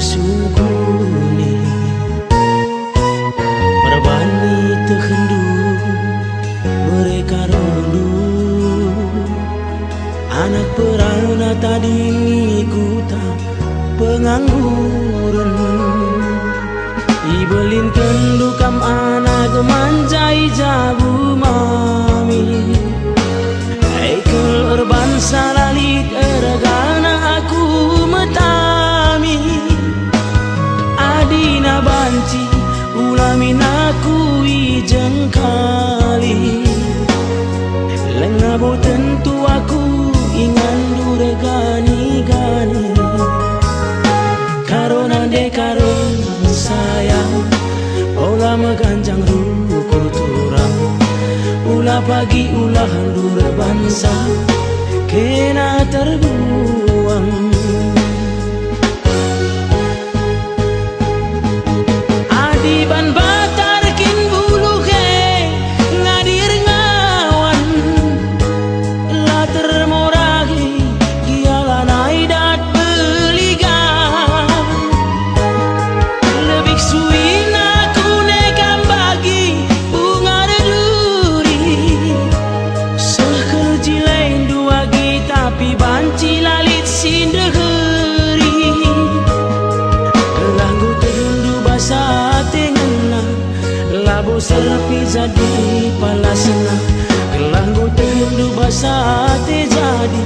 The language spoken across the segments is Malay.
sungkuni berbani terhendu mereka rondu anak perana tadi ngikuta pengangguran ibelin kendukam anak manjai jabu mami eikel erban salalit ergana aku metami adina banci ulamin aku ijeng kali lengabo tentu aku ingan duregani-gani karona de karon sayang ola meganjang rukur turang ulah pagi ulah handur bangsa kena terbuang adiban batar kin bulu ke ngadir ngawan la termoragi giala naidat beliga lebih suin aku nekam bagi bunga reduri sekel jilain dua tapi banci lalit sindeheri kelanggu terundu basa tengena labo serpi jadi palasena kelanggu terundu basa te jadi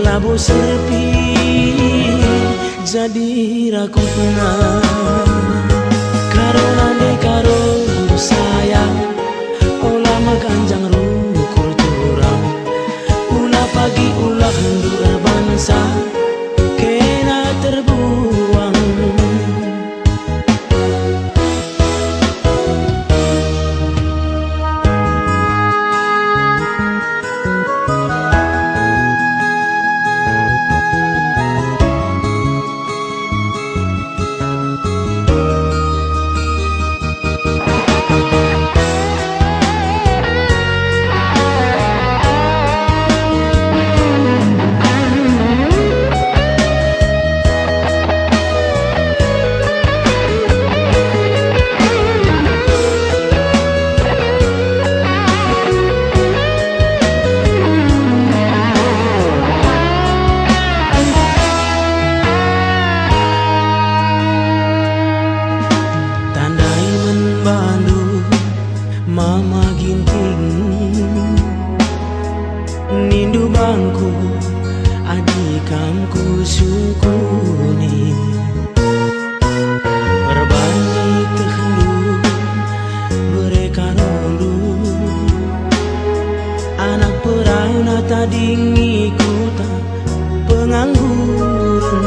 labo serpi jadi rakutna karona de karo sayang ola maganjang rukur turang pagi ulah hendur bangsa kena terbuang mama ginting nindu bangku adikamku sukuni berbani terhendu mereka rondu anak perana tadi ngikuta pengangguran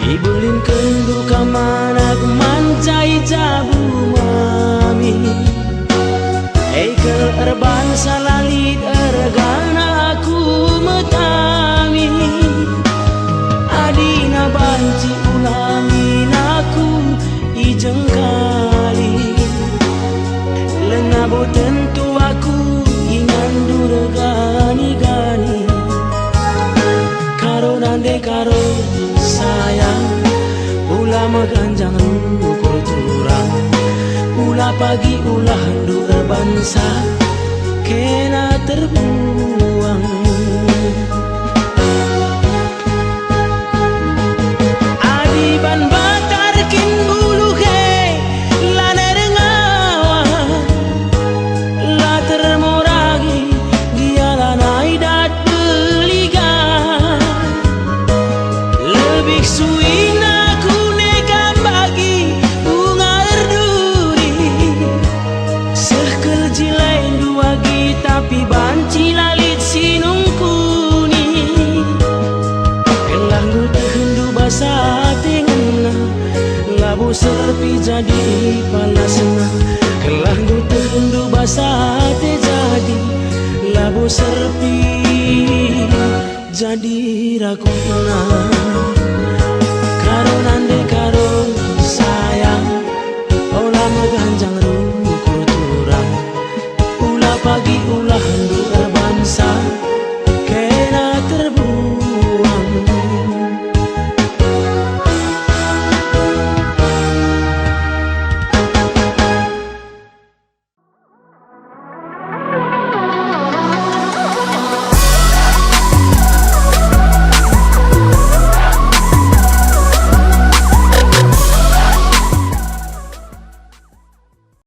ibulin kendukam anak mancai jabu eikel erban salalit ergana aku metami adina banci ulamin aku ijeng kali lengabo tentu aku ingan duregani-gani karona de karo sayang ulah meganjang rukur turang ulah pagi ulah handur bangsa kena terbuang adiban batar kin bulu ke lana dengawan la termoragi giala naidat beliga lebih suin aku nekam bagi jilain dua tapi banci lalit sinungkuni kelanggu terhendu basa tengena labu serpi jadi palasena kelanggu terhendu basa te jadi labu serpi jadi rakutna